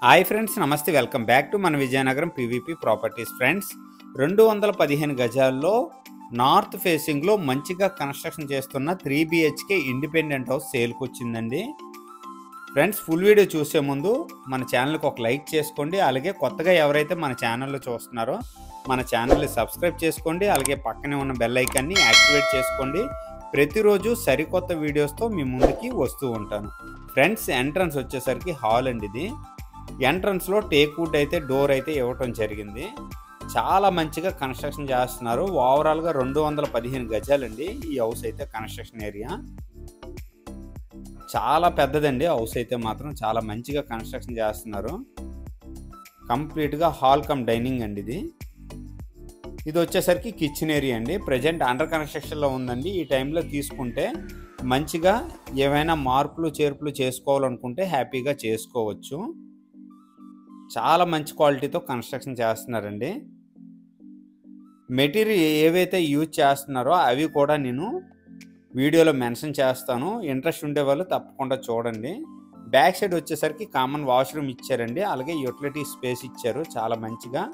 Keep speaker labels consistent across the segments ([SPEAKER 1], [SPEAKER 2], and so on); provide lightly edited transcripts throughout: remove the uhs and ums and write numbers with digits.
[SPEAKER 1] Hi friends, నమస్తే. Welcome back to మన Vizianagaram PVP properties. Friends, 215 గజాల్లో నార్త్ ఫేసింగ్లో మంచిగా కన్స్ట్రక్షన్ చేస్తున్న 3 BHK ఇండిపెండెంట్ హౌస్ సేల్కి వచ్చిందండి. ఫ్రెండ్స్, ఫుల్ వీడియో చూసే ముందు మన ఛానల్కి ఒక లైక్ చేసుకోండి. అలాగే కొత్తగా ఎవరైతే మన ఛానల్లో చూస్తున్నారో మన ఛానల్ని సబ్స్క్రైబ్ చేసుకోండి. అలాగే పక్కనే ఉన్న బెల్ ఐకాన్ని యాక్టివేట్ చేసుకోండి. ప్రతిరోజు సరికొత్త వీడియోస్తో మీ ముందుకి వస్తూ ఉంటాను. ఫ్రెండ్స్, ఎంట్రన్స్ వచ్చేసరికి హాల్ అండి. ఇది ఎంట్రన్స్లో టేక్ వుడ్ అయితే డోర్ అయితే ఇవ్వటం జరిగింది. చాలా మంచిగా కన్స్ట్రక్షన్ చేస్తున్నారు. ఓవరాల్గా 215 గజాలండి ఈ హౌస్ అయితే. కన్స్ట్రక్షన్ ఏరియా చాలా పెద్దదండి. హౌస్ అయితే మాత్రం చాలా మంచిగా కన్స్ట్రక్షన్ చేస్తున్నారు. కంప్లీట్గా హాల్ కమ్ డైనింగ్ అండి. ఇది వచ్చేసరికి కిచెన్ ఏరియా అండి. ప్రజెంట్ అండర్ కన్స్ట్రక్షన్లో ఉందండి. ఈ టైంలో తీసుకుంటే మంచిగా ఏవైనా మార్పులు చేర్పులు చేసుకోవాలనుకుంటే హ్యాపీగా చేసుకోవచ్చు. చాలా మంచి క్వాలిటీతో కన్స్ట్రక్షన్ చేస్తున్నారండి. మెటీరియల్ ఏవైతే యూజ్ చేస్తున్నారో అవి కూడా నేను వీడియోలో మెన్షన్ చేస్తాను. ఇంట్రెస్ట్ ఉండేవాళ్ళు తప్పకుండా చూడండి. బ్యాక్ సైడ్ వచ్చేసరికి కామన్ వాష్రూమ్ ఇచ్చారండి. అలాగే యూటిలిటీ స్పేస్ ఇచ్చారు. చాలా మంచిగా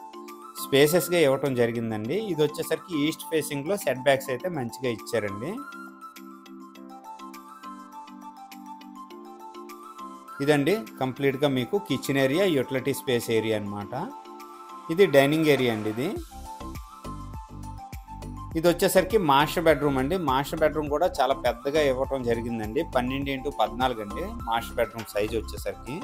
[SPEAKER 1] స్పేసెస్గా ఇవ్వటం జరిగిందండి. ఇది వచ్చేసరికి ఈస్ట్ ఫేసింగ్లో సెట్ బ్యాక్స్ అయితే మంచిగా ఇచ్చారండి. ఇదండి కంప్లీట్గా మీకు kitchen area, utility space area అన్నమాట. ఇది డైనింగ్ ఏరియా అండి. ఇది వచ్చేసరికి మాస్టర్ బెడ్రూమ్ అండి. మాస్టర్ బెడ్రూమ్ కూడా చాలా పెద్దగా ఇవ్వటం జరిగిందండి. 12x14 అండి మాస్టర్ బెడ్రూమ్ సైజ్ వచ్చేసరికి.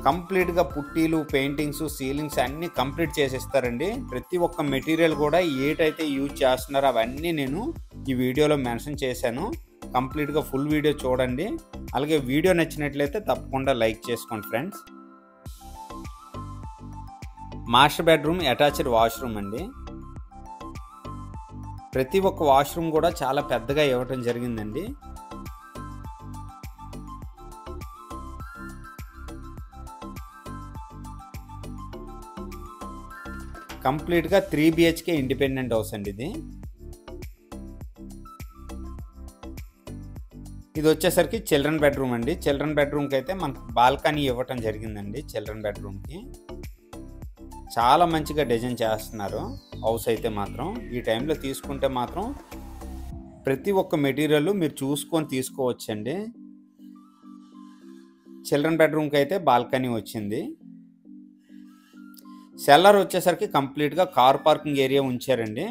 [SPEAKER 1] కంప్లీట్గా పుట్టీలు, పెయింటింగ్స్, సీలింగ్స్ అన్నీ కంప్లీట్ చేసిస్తారండి. ప్రతి ఒక్క మెటీరియల్ కూడా ఏటైతే యూజ్ చేస్తున్నారో అవన్నీ నేను ఈ వీడియోలో మెన్షన్ చేశాను. కంప్లీట్గా ఫుల్ వీడియో చూడండి. అలాగే వీడియో నచ్చినట్లయితే తప్పకుండా లైక్ చేసుకోండి. Friends, master bedroom attached washroom అండి. ప్రతి ఒక్క వాష్రూమ్ కూడా చాలా పెద్దగా ఇవ్వటం జరిగిందండి. కంప్లీట్గా 3 BHK ఇండిపెండెంట్ హౌస్ అండి. ఇది వచ్చేసరికి చిల్డ్రన్ బెడ్రూమ్ అండి. చిల్డ్రన్ బెడ్రూమ్కి అయితే మనకు బాల్కనీ ఇవ్వటం జరిగిందండి. చిల్డ్రన్ బెడ్రూమ్కి చాలా మంచిగా డిజైన్ చేస్తున్నారు హౌస్ అయితే మాత్రం. ఈ టైంలో తీసుకుంటే మాత్రం ప్రతి ఒక్క మెటీరియల్ మీరు చూసుకొని తీసుకోవచ్చండి. చిల్డ్రన్ బెడ్రూమ్కి అయితే బాల్కనీ వచ్చింది. సెల్లర్ వచ్చేసరికి కంప్లీట్గా కార్ పార్కింగ్ ఏరియా ఉంచారండి.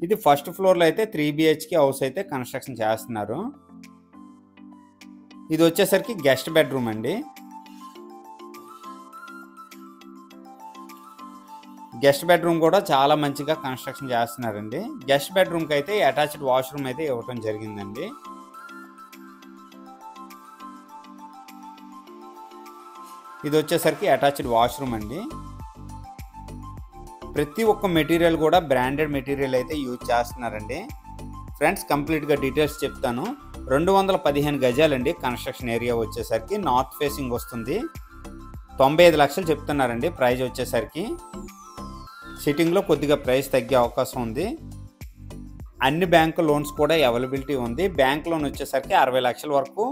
[SPEAKER 1] ఇది ఫస్ట్ ఫ్లోర్లో అయితే 3 BHK హౌస్ అయితే కన్స్ట్రక్షన్ చేస్తున్నారు. ఇది వచ్చేసరికి గెస్ట్ బెడ్రూమ్ అండి. గెస్ట్ బెడ్రూమ్ కూడా చాలా మంచిగా కన్స్ట్రక్షన్ చేస్తున్నారండి. గెస్ట్ బెడ్రూమ్కి అయితే అటాచ్డ్ వాష్రూమ్ అయితే ఇవ్వటం జరిగిందండి. ఇది వచ్చేసరికి అటాచ్డ్ వాష్రూమ్ అండి. ప్రతి ఒక్క మెటీరియల్ కూడా బ్రాండెడ్ మెటీరియల్ అయితే యూజ్ చేస్తున్నారండి. ఫ్రెండ్స్, కంప్లీట్గా డీటెయిల్స్ చెప్తాను. 215 గజాలండి. కన్స్ట్రక్షన్ ఏరియా వచ్చేసరికి నార్త్ ఫేసింగ్ వస్తుంది. 95 లక్షలు చెప్తున్నారండి ప్రైజ్ వచ్చేసరికి. సిట్టింగ్లో కొద్దిగా ప్రైస్ తగ్గే అవకాశం ఉంది. అన్ని బ్యాంకు లోన్స్ కూడా అవైలబిలిటీ ఉంది. బ్యాంక్ లోన్ వచ్చేసరికి 60 లక్షల వరకు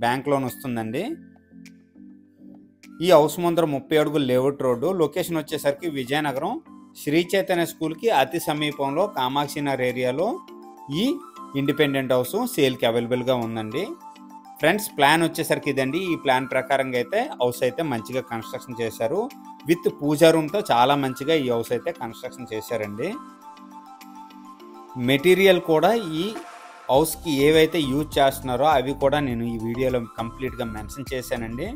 [SPEAKER 1] బ్యాంక్ లోన్ వస్తుందండి. ఈ హౌస్ ముందర 30 అడుగుల లేఅవుట్ రోడ్డు. లొకేషన్ వచ్చేసరికి విజయనగరం శ్రీ చైతన్య స్కూల్కి అతి సమీపంలో కామాక్షినగర్ ఏరియాలో ఈ ఇండిపెండెంట్ హౌస్ సేల్కి అవైలబుల్గా ఉందండి. ఫ్రెండ్స్, ప్లాన్ వచ్చేసరికి ఇదండి. ఈ ప్లాన్ ప్రకారంగా అయితే హౌస్ అయితే మంచిగా కన్స్ట్రక్షన్ చేశారు. విత్ పూజా రూమ్తో చాలా మంచిగా ఈ హౌస్ అయితే కన్స్ట్రక్షన్ చేశారండి. మెటీరియల్ కూడా ఈ హౌస్కి ఏవైతే యూజ్ చేస్తున్నారో అవి కూడా నేను ఈ వీడియోలో కంప్లీట్గా మెన్షన్ చేశానండి.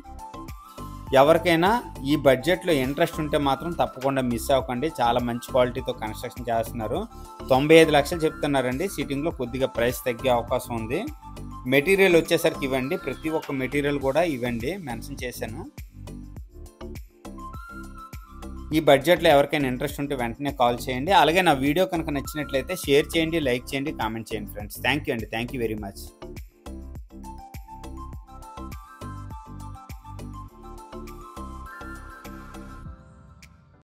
[SPEAKER 1] ఎవరికైనా ఈ బడ్జెట్లో ఇంట్రెస్ట్ ఉంటే మాత్రం తప్పకుండా మిస్ అవ్వకండి. చాలా మంచి క్వాలిటీతో కన్స్ట్రక్షన్ చేస్తున్నారు. 95 లక్షలు చెప్తున్నారండి. సిట్టింగ్లో కొద్దిగా ప్రైస్ తగ్గే అవకాశం ఉంది. మెటీరియల్ వచ్చేసరికి ఇవ్వండి. ప్రతి ఒక్క మెటీరియల్ కూడా ఇవ్వండి, మెన్షన్ చేశాను. ఈ బడ్జెట్లో ఎవరికైనా ఇంట్రెస్ట్ ఉంటే వెంటనే కాల్ చేయండి. అలాగే నా వీడియో కనుక నచ్చినట్లయితే షేర్ చేయండి, లైక్ చేయండి, కామెంట్ చేయండి. ఫ్రెండ్స్, థ్యాంక్ యూ అండి. Thank you very much.